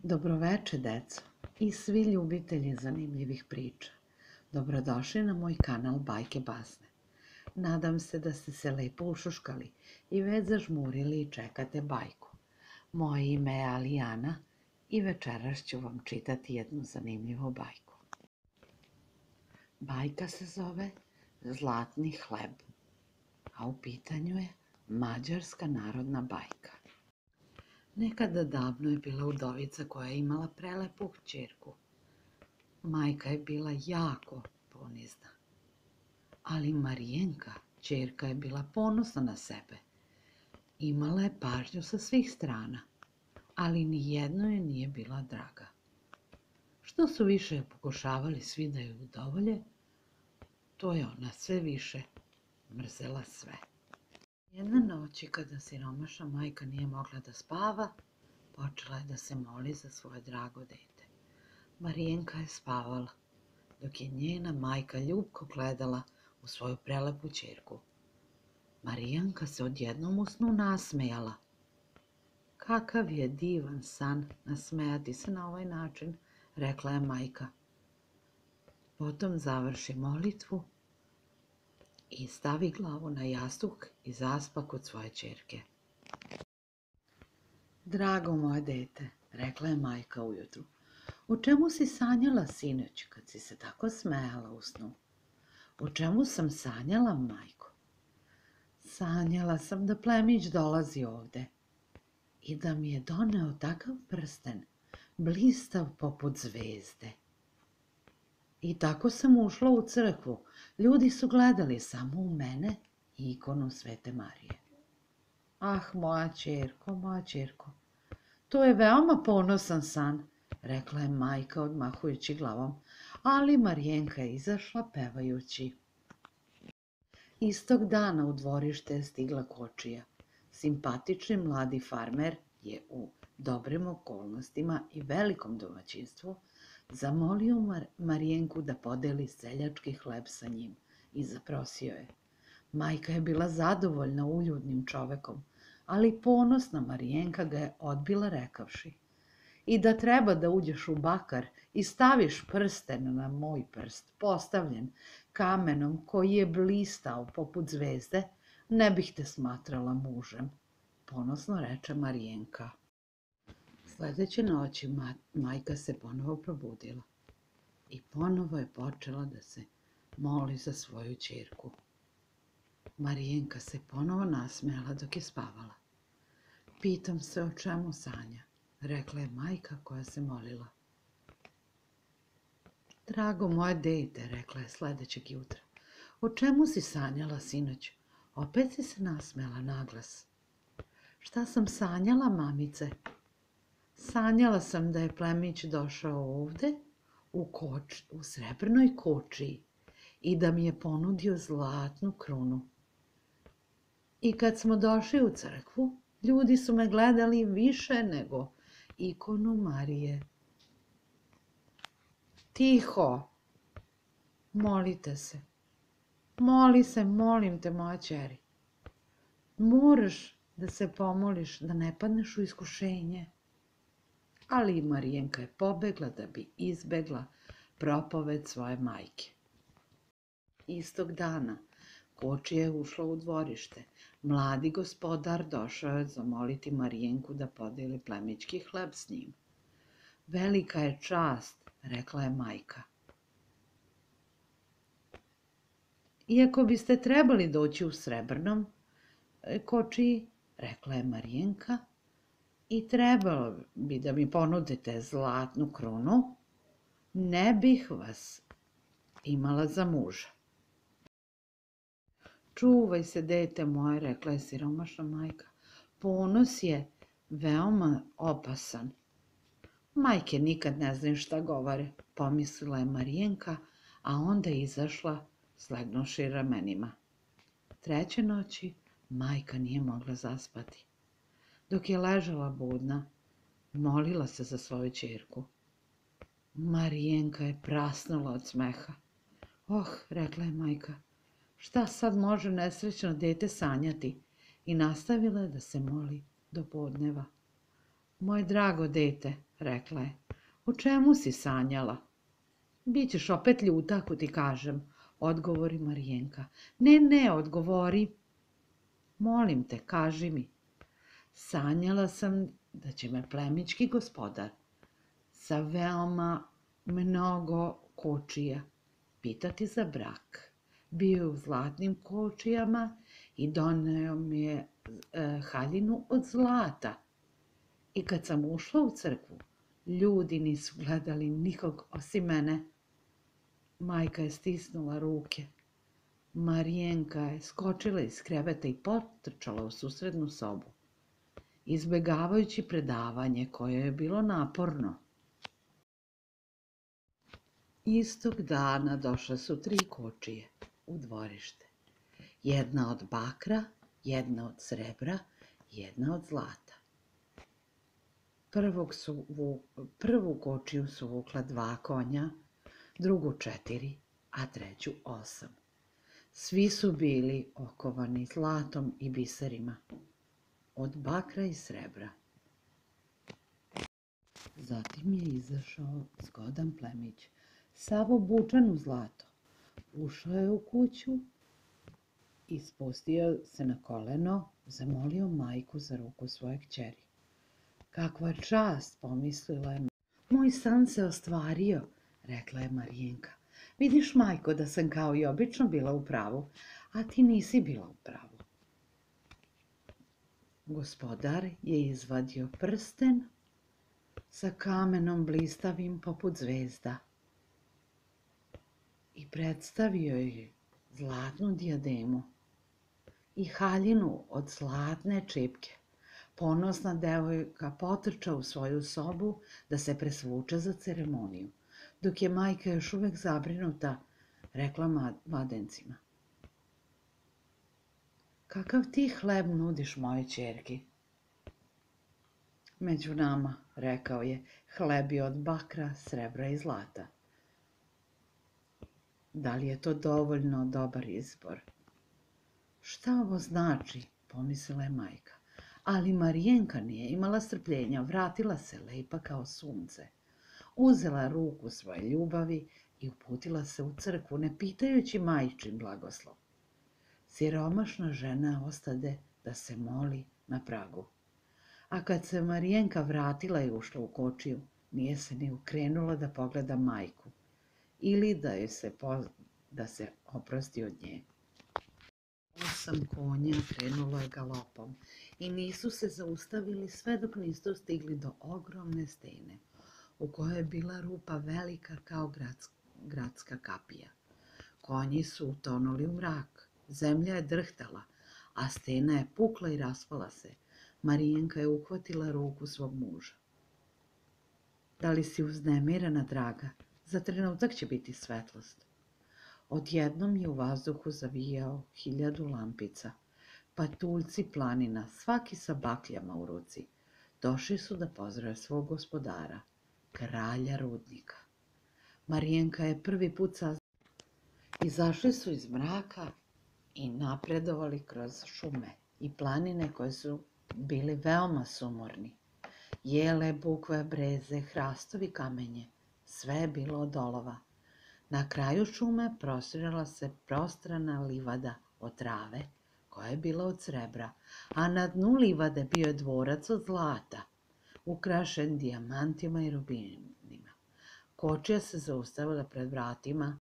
Dobroveče, deco i svi ljubitelji zanimljivih priča. Dobrodošli na moj kanal Bajke Basne. Nadam se da ste se lepo ušuškali i već zažmurili i čekate bajku. Moje ime je Alijana i večeras ću vam čitati jednu zanimljivu bajku. Bajka se zove Zlatni hleb, a u pitanju je mađarska narodna bajka. Nekada davno je bila udovica koja je imala prelepu kćerku. Majka je bila jako ponizna, ali Marijenka, kćerka, je bila ponosna na sebe. Imala je pažnju sa svih strana, ali ni jedno je nije bila draga. Što su više pokušavali svi da ju udovolje, to je ona sve više mrzela sve. Jedne noći, kada siromašna majka nije mogla da spava, počela je da se moli za svoje drago dete. Marijenka je spavala, dok je njena majka ljubko gledala u svoju prelepu ćerku. Marijanka se odjednom u snu nasmejala. Kakav je divan san nasmejati se na ovaj način, rekla je majka. Potom završi molitvu i stavi glavu na jastuk i zaspa kod svoje ćerke. Drago moje dete, rekla je majka ujutru, o čemu si sanjala sinoć kad si se tako smejala u snu? O čemu sam sanjala, majko? Sanjala sam da plemić dolazi ovde i da mi je doneo takav prsten, blistav poput zvezde. I tako sam ušla u crkvu. Ljudi su gledali samo u mene i ikonu Svete Marije. Ah, moja ćerko, to je veoma ponosan san, rekla je majka odmahujući glavom, ali Marijenka je izašla pevajući. Istog dana u dvorište je stigla kočija. Simpatični mladi farmer je u dobrim okolnostima i velikom domaćinstvu zamolio Marijenku da podeli seljački hleb sa njim i zaprosio je. Majka je bila zadovoljna uljudnim čovekom, ali ponosna Marijenka ga je odbila rekavši: I da treba da uđeš u bakar i staviš prsten na moj prst, postavljen kamenom koji je blistao poput zvezde, ne bih te smatrala mužem, ponosno reče Marijenka. Sledeće noći majka se ponovo probudila i ponovo je počela da se moli za svoju ćerku. Marijenka se ponovo nasmejala dok je spavala. Pitam se o čemu sanja, rekla je majka koja se molila. Drago moje dete, rekla je sledećeg jutra, o čemu si sanjala sinoć? Opet si se nasmejala naglas. Šta sam sanjala, mamice? Sanjala sam da je plemić došao ovde u srebrnoj kočiji i da mi je ponudio zlatnu krunu. I kad smo došli u crkvu, ljudi su me gledali više nego ikonu Marije. Tiho, molite se. Moli se, molim te, moja ćeri. Moraš da se pomoliš da ne padneš u iskušenje. Ali Marijenka je pobegla da bi izbegla propoved svoje majke. Istog dana kočija je ušla u dvorište. Mladi gospodar došao je zamoliti Marijenku da podeli plemićki hleb s njim. Velika je čast, rekla je majka. Iako biste trebali doći u srebrnom kočiji, rekla je Marijenka, i trebalo bi da mi ponudite zlatnu krunu, ne bih vas imala za muža. Čuvaj se, dete moje, rekla je siromašna majka. Ponos je veoma opasan. Majke nikad ne znaju šta govore, pomislila je Marijenka, a onda je izašla slegnuši ramenima. Treće noći majka nije mogla zaspati. Dok je ležala budna, molila se za svoju ćerku. Marijenka je prasnula od smeha. Oh, rekla je majka, šta sad može nesrećno dete sanjati? I nastavila je da se moli do podneva. Moje drago dete, rekla je, o čemu si sanjala? Bićeš opet ljuta ako ti kažem, odgovori Marijenka. Ne, odgovori. Molim te, kaži mi. Sanjala sam da će me plemićki gospodar sa veoma mnogo kočija pitati za brak. Bio je u zlatnim kočijama i doneo mi je haljinu od zlata. I kad sam ušla u crkvu, ljudi nisu gledali nikog osim mene. Majka je stisnula ruke. Marijenka je skočila iz kreveta i potrčala u susrednu sobu, izbegavajući predavanje koje je bilo naporno. Istog dana došle su 3 kočije u dvorište. Jedna od bakra, jedna od srebra, jedna od zlata. Prvu kočiju su vukla 2 konja, drugu 4, a treću 8. Svi su bili okovani zlatom i biserima, od bakra i srebra. Zatim je izašao zgodan plemić, sav obučen u zlato. Ušao je u kuću i spustio se na koleno, zamolio majku za ruku svoje kćeri. Kakva čast, pomislila je. Moj san se ostvario, rekla je Marijenka. Vidiš, majko, da sam kao i obično bila u pravu, a ti nisi bila u pravu. Gospodar je izvadio prsten sa kamenom blistavim poput zvezda i predstavio joj zlatnu dijademu i haljinu od zlatne čipke. Ponosna devojka potrča u svoju sobu da se presvuče za ceremoniju, dok je majka još uvek zabrinuta, rekla mladencima. Kakav ti hleb nudiš moje ćerki? Među nama, rekao je, hleb je od bakra, srebra i zlata. Da li je to dovoljno dobar izbor? Šta ovo znači, pomislila je majka. Ali Marijenka nije imala strpljenja, vratila se lepa kao sunce. Uzela ruku svoje ljubavi i uputila se u crkvu, ne pitajući majčin blagoslov. Siromašna žena ostade da se moli na pragu. A kad se Marijenka vratila i ušla u kočiju, nije se ni ukrenula da pogleda majku ili da se oprosti od nje. 8 konja krenulo je galopom i nisu se zaustavili sve dok nisu stigli do ogromne stene, u kojoj je bila rupa velika kao gradska kapija. Konji su utonuli u mrak, zemlja je drhtala, a stena je pukla i raspala se. Marijenka je uhvatila ruku svog muža. Da li si uznemirena, draga? Za trenutak će biti svetlost. Odjednom je u vazduhu zavijao 1000 lampica. Patuljci planina, svaki sa bakljama u ruci, došli su da pozdrave svog gospodara, kralja rudnika. Marijenka je prvi put saznala. Izašli su iz mraka i napredovali kroz šume i planine koje su bili veoma sumorni. Jele, bukve, breze, hrastovi, kamenje, sve je bilo od olova. Na kraju šume prostirala se prostrana livada od trave, koja je bila od srebra, a na dnu livade bio je dvorac od zlata, ukrašen dijamantima i rubinima. Kočija se zaustavila pred vratima,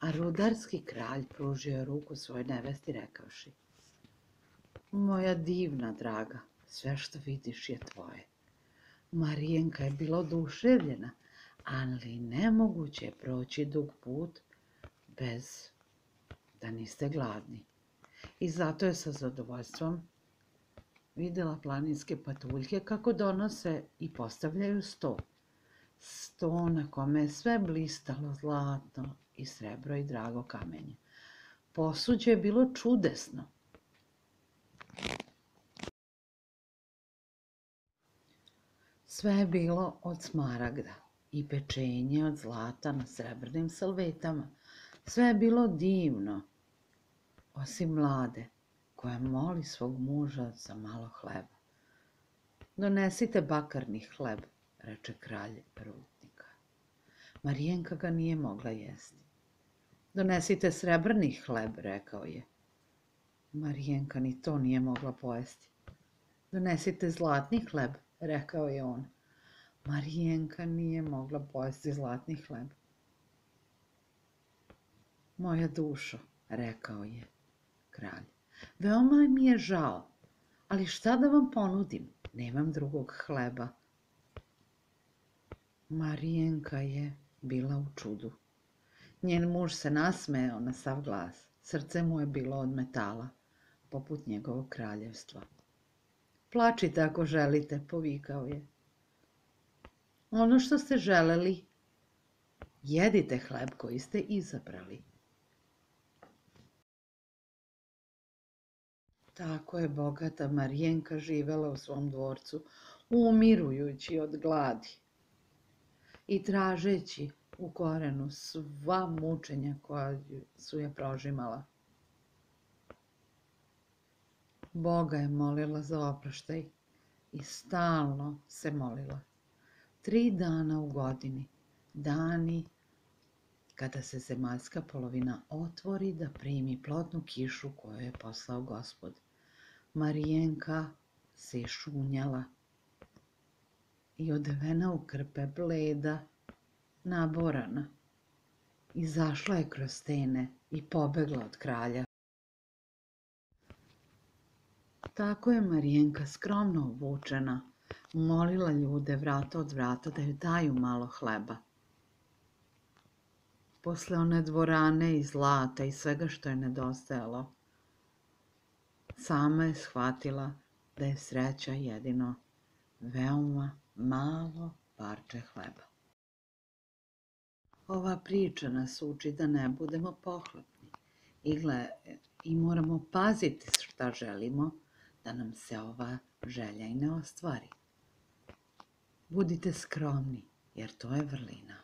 a rudarski kralj pružio je ruku svojoj nevesti rekavši: Moja divna draga, sve što vidiš je tvoje. Marijenka je bila oduševljena, ali nemoguće je proći dug put bez da niste gladni. I zato je sa zadovoljstvom videla planinske patuljke kako donose i postavljaju sto. Sto na kome je sve blistalo zlatno i srebro i drago kamenje. Posuđe je bilo čudesno. Sve je bilo od smaragda i pečenje od zlata na srebrnim salvetama. Sve je bilo divno, osim mlade, koja moli svog muža za malo hleba. Donesite bakarni hleb, reče kralj rudnika. Marijenka ga nije mogla jesti. Donesite srebrni hleb, rekao je. Marijenka ni to nije mogla pojesti. Donesite zlatni hleb, rekao je on. Marijenka nije mogla pojesti zlatni hleb. Moja dušo, rekao je kralj, veoma mi je žao, ali šta da vam ponudim? Nemam drugog hleba. Marijenka je bila u čudu. Njen muž se nasmejao na sav glas. Srce mu je bilo od metala, poput njegovog kraljevstva. Plačite ako želite, povikao je. Ono što ste želeli, jedite hleb koji ste izabrali. Tako je bogata Marijenka živela u svom dvorcu, umirujući od gladi i tražeći u korenu sva mučenja koja su je prožimala. Boga je molila za oproštaj i stalno se molila. 3 dana u godini, dani kada se zemaljska polovina otvori da primi plodnu kišu koju je poslao Gospod. Marijenka se išunjala i odevena u krpe, bleda, naborana, izašla je kroz stene i pobegla od kralja. Tako je Marijenka skromno obučena molila ljude vrata od vrata da joj daju malo hleba. Posle one dvorane i zlata i svega što je nedostajalo, sama je shvatila da je sreća jedino veoma malo parče hleba. Ova priča nas uči da ne budemo pohlepni i moramo paziti šta želimo, da nam se ova želja i ne ostvari. Budite skromni, jer to je vrlina.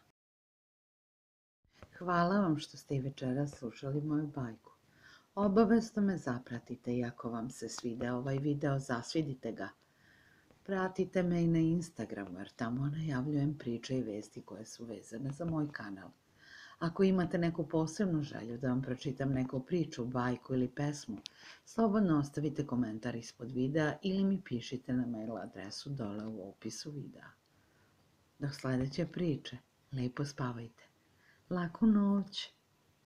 Hvala vam što ste i večeras slušali moju bajku. Obavezno me zapratite i ako vam se sviđa ovaj video, zasvidite ga. Pratite me i na Instagramu, jer tamo najavljujem priče i vesti koje su vezane za moj kanal. Ako imate neku posebnu želju da vam pročitam neku priču, bajku ili pesmu, slobodno ostavite komentar ispod videa ili mi pišite na mail adresu dole u opisu videa. Do sledeće priče, lepo spavajte. Laku noć!